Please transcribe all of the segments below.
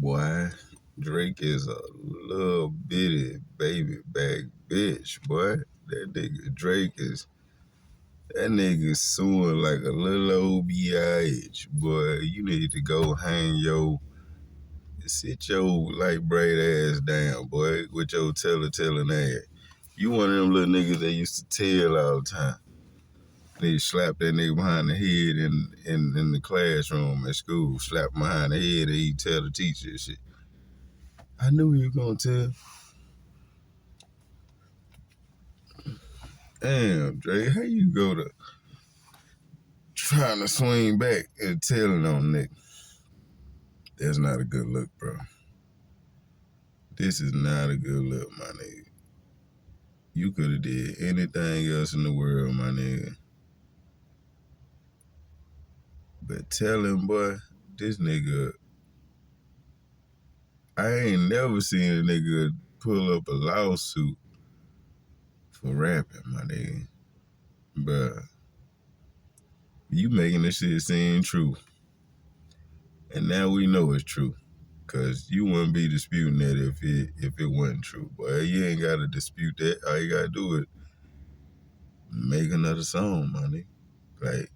Boy, Drake is a little bitty baby back bitch, boy. That nigga Drake is, that nigga suing like a little old bitch, boy. You need to go sit your light braid ass down, boy, with your telling ass. You one of them little niggas that used to tell all the time. They slap that nigga behind the head in the classroom at school. Slap him behind the head and he tell the teacher and shit. I knew you were gonna tell. Damn, Dre, how you go to trying to swing back and telling on nigga? That's not a good look, bro. This is not a good look, my nigga. You could have did anything else in the world, my nigga. But tell him, boy, this nigga, I ain't never seen a nigga pull up a lawsuit for rapping, my nigga. But you making this shit seem true. And now we know it's true. Cause you wouldn't be disputing that if it wasn't true. Boy, you ain't gotta dispute that. All you gotta do is make another song, my nigga. Like,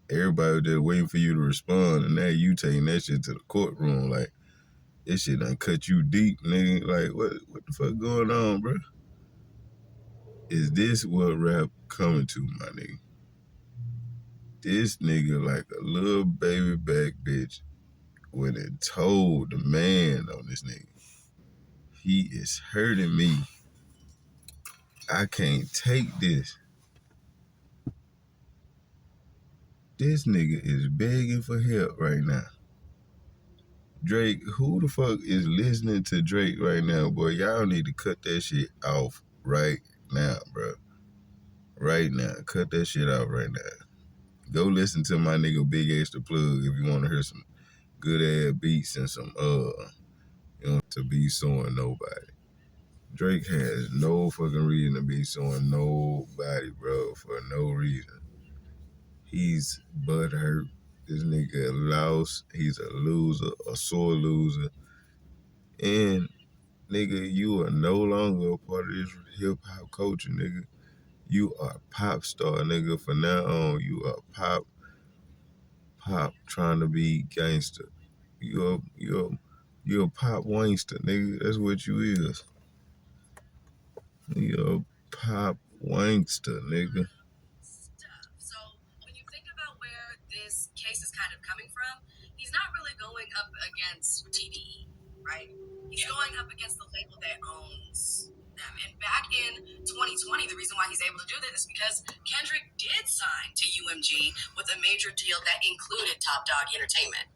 everybody just waiting for you to respond, and now you taking that shit to the courtroom. Like, this shit done cut you deep, nigga. Like, what the fuck going on, bro? Is this what rap coming to, my nigga? This nigga like a little baby back bitch when it told the man on this nigga. He is hurting me. I can't take this. This nigga is begging for help right now. Drake, who the fuck is listening to Drake right now, boy? Y'all need to cut that shit off right now, bro. Right now. Cut that shit off right now. Go listen to my nigga Big Extra Plug if you want to hear some good ass beats and some to be suing nobody. Drake has no fucking reason to be suing nobody, bro, for no reason. He's butthurt. This nigga lost. He's a loser, a sore loser. And, nigga, you are no longer a part of this hip-hop culture, nigga. You are a pop star, nigga. From now on, you are pop trying to be gangster. You're a pop wangster, nigga. That's what you is. You're a pop wangster, nigga. So when you think about where this case is kind of coming from, he's not really going up against TDE, right? He's going up against the label that owns them. And back in 2020, the reason why he's able to do this is because Kendrick did sign to UMG with a major deal that included Top Dog Entertainment.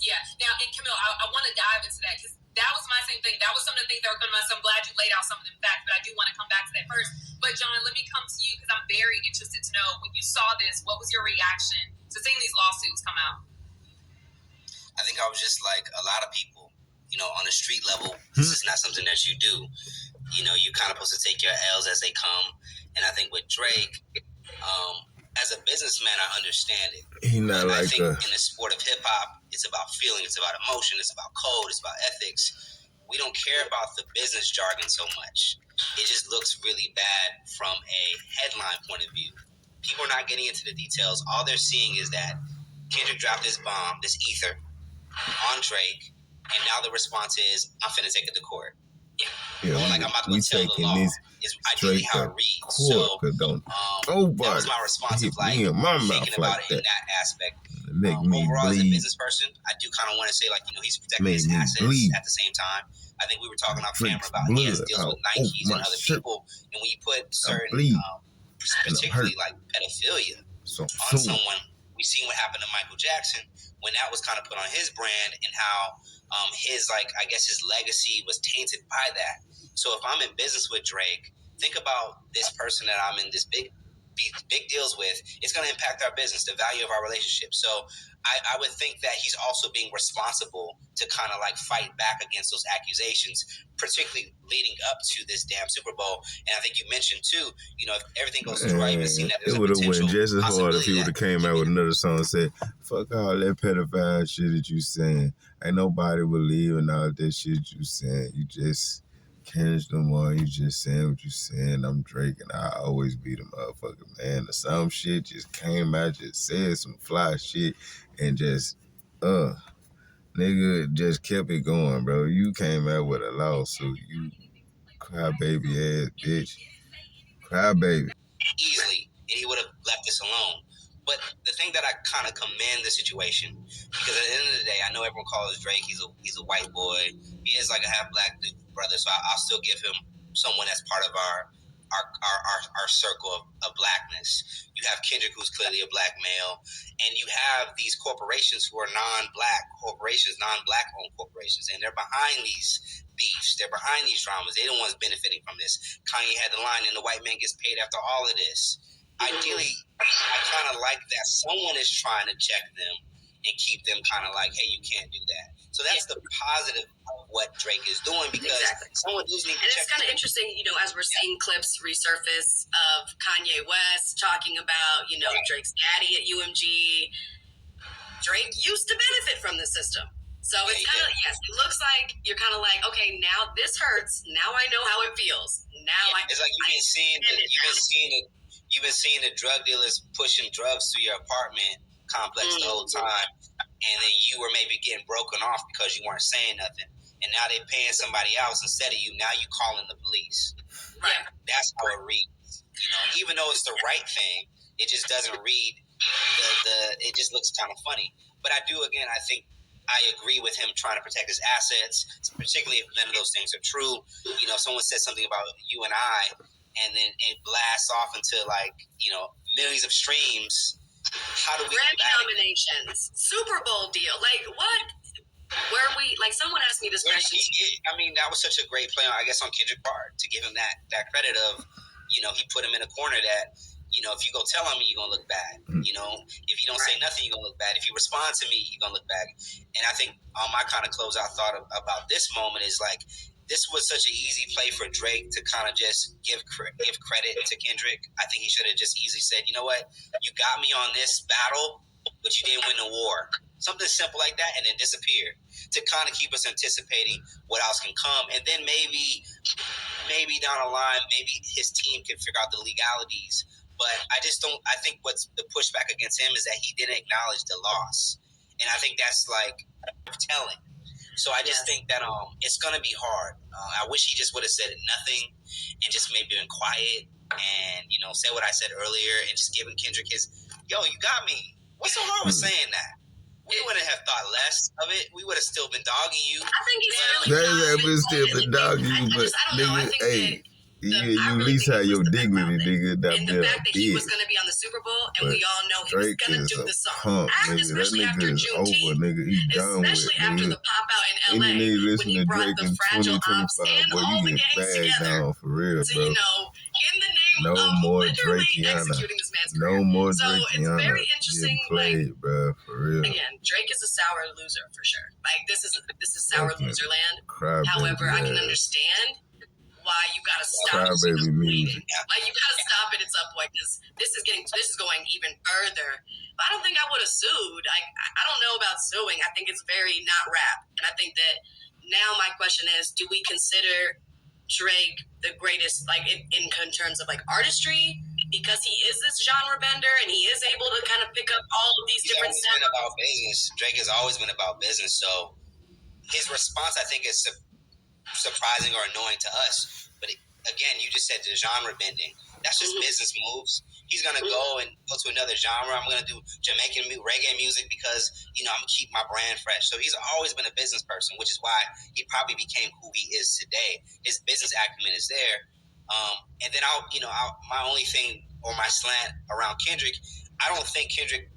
Yeah. Now, and Camille, I want to dive into that because that was my same thing. That was some of the things that were coming to mind. So I'm glad you laid out some of the facts, but I do want to come back to that first. But John, let me come to you because I'm very interested to know, when you saw this, what was your reaction to seeing these lawsuits come out? I think I was just like a lot of people, on the street level. This is not something that you do. You kind of supposed to take your L's as they come. And I think with Drake, as a businessman, I understand it. He not like I think in the sport of hip hop, it's about feeling, it's about emotion, it's about code, it's about ethics. We don't care about the business jargon so much. It just looks really bad from a headline point of view. People are not getting into the details. All they're seeing is that Kendrick dropped this bomb, this ether, on Drake, and now the response is, I'm finna take it to court. Yeah, I'm about to tell the law. Is ideally how it reads. So that was my response of like thinking about it in that aspect. Overall, as a business person, I do kind of want to say he's protecting his assets at the same time. I think we were talking off camera about he has deals with Nikes and other people, and when you put certain, particularly like pedophilia, on someone, we seen what happened to Michael Jackson when that was kind of put on his brand and how his his legacy was tainted by that. So if I'm in business with Drake, think about this person that I'm in this big deals with. It's going to impact our business, the value of our relationship. So I would think that he's also being responsible to kind of fight back against those accusations, particularly leading up to this damn Super Bowl. And I think you mentioned too, if everything goes through, I even seen that there's it would have went just as hard if he would have came out with another song and said, fuck all that pedophile shit that you saying. Ain't nobody believing all that shit you saying. You just Kendrick Lamar, you just saying what you saying. I'm Drake and I always be the motherfucker, man. Or some shit just came out, just said some fly shit and just, nigga just kept it going, bro. You came out with a lawsuit. You crybaby ass bitch. Crybaby. Easily, and he would have left this alone. But the thing that I kind of commend the situation, because at the end of the day, I know everyone calls Drake. He's a white boy. He is like a half black brother, so I'll still give him someone that's part of our circle of blackness. You have Kendrick, who's clearly a black male, and you have these corporations who are non-black corporations, non-black owned corporations, and they're behind these beefs. They're behind these dramas. They're the ones benefiting from this. Kanye had the line, and the white man gets paid after all of this. Ideally, I kind of like that someone is trying to check them and keep them kind of like, hey, you can't do that. So that's the positive of what Drake is doing, because someone does need to check. And it's kind of interesting, as we're seeing clips resurface of Kanye West talking about, Drake's daddy at UMG. Drake used to benefit from the system. So it's kind of, yes, it looks like you're kind of like, okay, now this hurts. Now I know how it feels. It's like you've been seeing the drug dealers pushing drugs through your apartment complex the whole time, and then you were maybe getting broken off because you weren't saying nothing, and now they're paying somebody else instead of you. Now you calling the police. Right. That's how it reads. Even though it's the right thing, it just doesn't read. It just looks kind of funny. But I think I agree with him trying to protect his assets, particularly if none of those things are true. Someone said something about you and I, and then it blasts off into millions of streams. How do we Grammy nominations, Super Bowl deal, like what? Where we someone asked me this question. That was such a great play, I guess, on Kendrick's part, to give him that credit of, he put him in a corner that, if you go tell on me, you're gonna look bad. If you don't say nothing, you're gonna look bad. If you respond to me, you're gonna look bad. And I think my kind of closeout thought about this moment is like, this was such an easy play for Drake to kind of just give credit to Kendrick. I think he should have just easily said, you know what, you got me on this battle, but you didn't win the war. Something simple like that, and then disappear, to kind of keep us anticipating what else can come. And then maybe down the line, maybe his team can figure out the legalities. But I think what's the pushback against him is that he didn't acknowledge the loss. And I think that's telling. So I just think that it's going to be hard. I wish he just would have said nothing and just maybe been quiet and, say what I said earlier and just giving Kendrick his, yo, you got me. What's so hard with saying that? We wouldn't have thought less of it. We would have still been dogging you. I think he's really still been dogging you, but nigga, hey. You at least have your dignity, nigga. And the fact that he was going to be on the Super Bowl, and we all know he was going to do the song. Especially after Juneteenth. Especially after the pop out in LA. Any nigga when he brought the Fragile Ops and all the gangs together. For real, so, bro. in the name of more literally Drakeyana. executing this man's career. No more so Drakeyana. It's very interesting. Played, bro, for real. Again, Drake is a sour loser for sure. This is sour loser land. However, I can understand why you gotta stop Crybaby music. You gotta stop it. It's up, boy, because this is going even further. But I don't think I would have sued. I don't know about suing. I think it's very not rap. And I think that now my question is, do we consider Drake the greatest, in terms of artistry? Because he is this genre bender and he is able to kind of pick up all of these different sounds. Been about business. Drake has always been about business. So his response, I think, is surprising or annoying to us. But again, you just said the genre bending. That's just business moves. He's going to go and go to another genre. I'm going to do Jamaican reggae music because, I'm going to keep my brand fresh. So he's always been a business person, which is why he probably became who he is today. His business acumen is there. And then my only thing, or my slant around Kendrick, I don't think Kendrick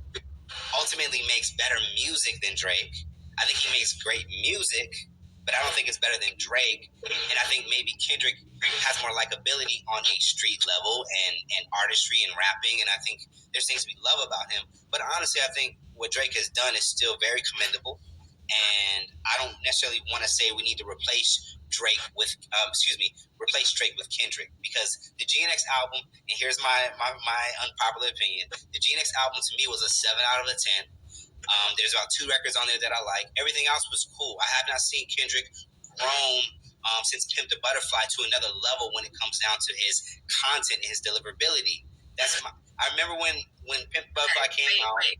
ultimately makes better music than Drake. I think he makes great music, but I don't think it's better than Drake. And I think maybe Kendrick has more likability on a street level and artistry and rapping. And I think there's things we love about him. But honestly, I think what Drake has done is still very commendable. And I don't necessarily want to say we need to replace Drake with Kendrick, because the GNX album, and here's my unpopular opinion, the GNX album to me was a 7 out of a 10. There's about 2 records on there that I like. Everything else was cool. I have not seen Kendrick grown since Pimp the Butterfly to another level when it comes down to his content and his deliverability. I remember when Pimp the Butterfly came out. Wait.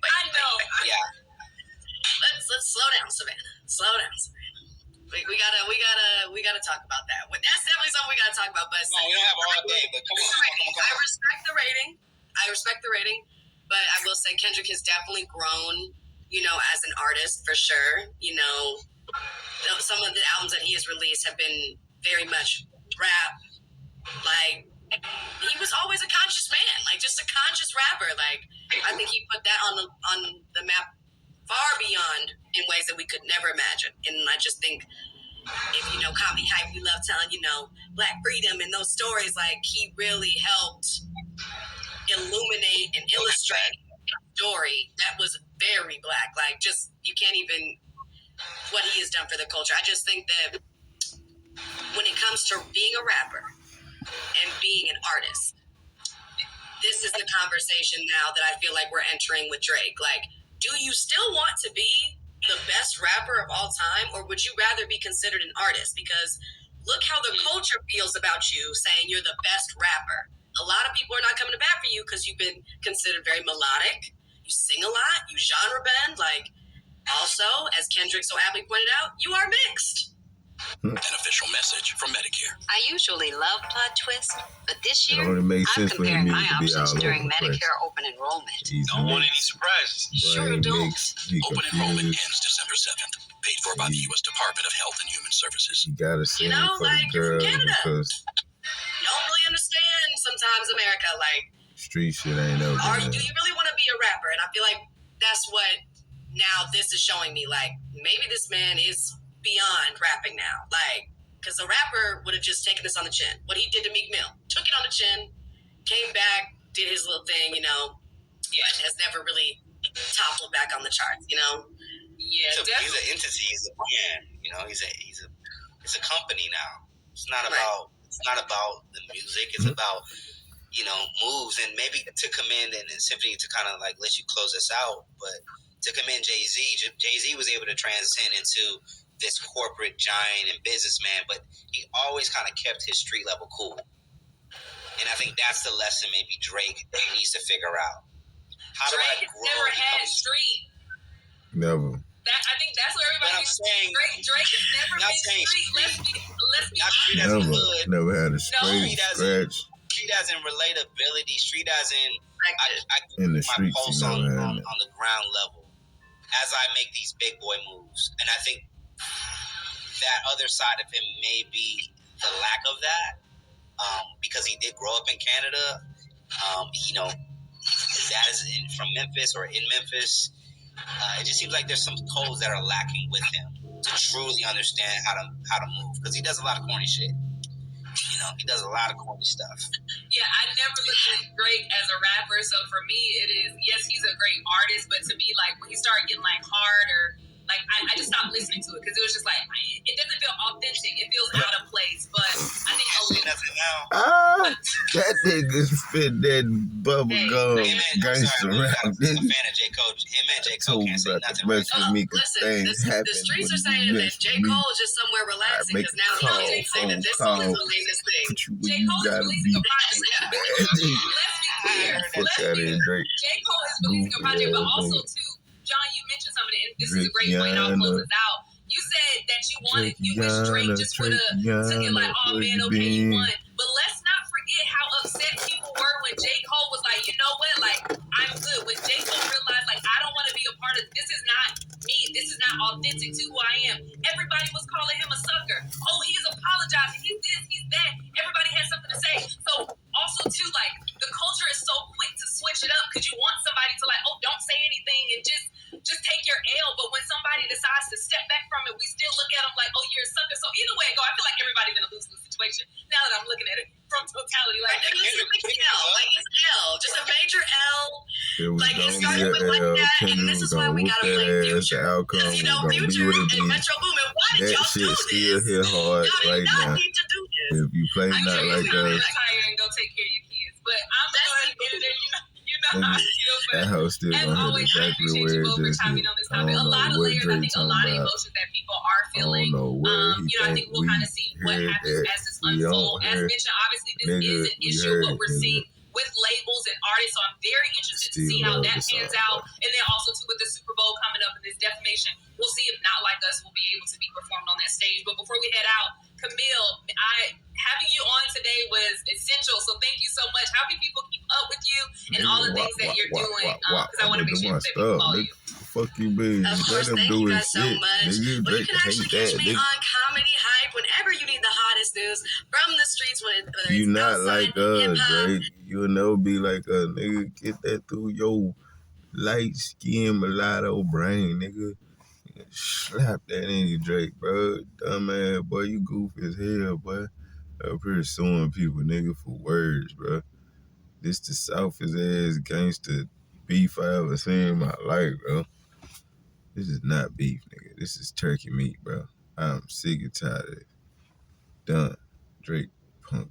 I know. Yeah. Let's slow down, Savannah. Slow down, Savannah. We gotta talk about that. That's definitely something we gotta talk about. But no, we don't have all day. But come on. I respect the rating. But I will say Kendrick has definitely grown, as an artist for sure. Some of the albums that he has released have been very much rap. Like, he was always a conscious man, like just a conscious rapper. Like, I think he put that on the map far beyond in ways that we could never imagine. And I just think, if Comedy Hype, we love telling, Black freedom and those stories, like, he really helped illuminate and illustrate a story that was very Black. Like, just, you can't even, what he has done for the culture. I just think that when it comes to being a rapper and being an artist, this is the conversation now that I feel like we're entering with Drake. Like, do you still want to be the best rapper of all time, or would you rather be considered an artist? Because look how the culture feels about you saying you're the best rapper. A lot of people are not coming to bat for you because you've been considered very melodic. You sing a lot. You genre bend. Like, also, as Kendrick so aptly pointed out, you are mixed. An official message from Medicare. I usually love plot twists, but this year, I'm comparing my options during Medicare open enrollment. Don't want any surprises. Sure don't. Open enrollment ends December 7th. Paid for by the U.S. Department of Health and Human Services. You gotta sing for the girl because don't really understand sometimes America. Like, street shit ain't over. Do you really want to be a rapper? And I feel like that's what now this is showing me. Like, maybe this man is beyond rapping now. Like, because the rapper would have just taken this on the chin. What he did to Meek Mill, took it on the chin, came back, did his little thing, but has never really toppled back on the charts, Yeah, he's an entity. He's a brand. He's a company now. It's not about the music. It's about moves, and maybe to commend and Symphony to kind of like let you close us out, but to commend Jay-Z. Jay-Z was able to transcend into this corporate giant and businessman, but he always kind of kept his street level cool. And I think that's the lesson maybe Drake needs to figure out. How do I grow? Never had street. Never. I think that's what everybody's saying. Drake has never been street. Let's be honest. Never had a straight scratch. Street as in relatability. Street as in I in the my streets, pulse on the ground level as I make these big boy moves. And I think that other side of him may be the lack of that, because he did grow up in Canada. His dad is from Memphis or in Memphis. It just seems like there's some codes that are lacking with him to truly understand how to move, because he does a lot of corny shit. He does a lot of corny stuff. Yeah, I never looked at Drake as a rapper, so for me, it is, yes, he's a great artist, but to me, like, when he started getting, like, hard or, like, I just stopped listening to it, because it was just, like, it doesn't feel authentic. It feels out of place, but I think that nigga spit that bubble gum gangster rap. I'm a fan of J. Cole. Him and J. Cole can't say nothing. Listen, the streets are saying that J. Cole is just somewhere relaxing because now he's saying that this song is the latest thing. J. Cole is releasing a project. Let's be clear. J. Cole is releasing a project, but also, too, John, you mentioned something, and this is a great point. I'll close this out. You said that you wish Drake just would have took it like, oh man, okay, you won. But let's not forget how upset people were when J. Cole was like, you know what, like, I'm good. When J. Cole realized, like, I don't want to be a part of this, is not me. This is not authentic to who I am. Everybody was calling him a sucker. Oh, he's apologizing. He's this, he's that. Everybody had something to say. So also, too, like, the culture is so quick to switch it up because you want somebody to, like, oh, don't say anything and just take your L. But when somebody decides to step back from it, we still look at them like, oh, you're a sucker. So either way it go, I feel like everybody's in a lose-lose situation now that I'm looking at it from totality. Like, it's a big L. Like, it's L. Just a major L. Like, it started with like that, and this is why we gotta play Future. Because, Future and Metro Boomin, why did y'all do this? Still hit hard right now. Need to do this. If you play not like that, retire and go take care of your kids. But I'm going to get it there. You know how I feel. That hoe still as gonna hit always, I exactly appreciate where you it both for just chiming hit. on this I topic. don't A know lot of what layers, I Drake think a talking lot of about. emotions that people are I feeling. don't know where he I think think we'll kind of see what heard happens that. as this We unfolds. don't As hear. mentioned, obviously this Nigga, is an we issue, heard what it, we're nigga. seeing with labels and artists. So I'm very interested to see Still how love that the pans song, out. bro. And then also too with the Super Bowl coming up and this defamation, we'll see if Not Like Us will be able to be performed on that stage. But before we head out, Camille, having you on today was essential. So thank you so much. How can people keep up with you and all the things that you're doing? Because I want to make sure that people follow you. Fuck you, baby. Of course, Let him thank do you his guys so shit. much. Nigga, Well, you Drake can actually catch me nigga. on Comedy Hype whenever you need the hottest news from the streets, whether You it's not outside, like us, hip-hop. Drake. You'll never be like us, nigga. Get that through your light skin mulatto brain, nigga. Slap that nigga, Drake, bro. Dumbass, boy. You goofy as hell, boy. Up here suing people, nigga, for words, bro. This the softest ass gangster beef I ever seen in my life, bro. This is not beef, nigga. This is turkey meat, bro. I'm sick and tired of it. Done. Drake, punk.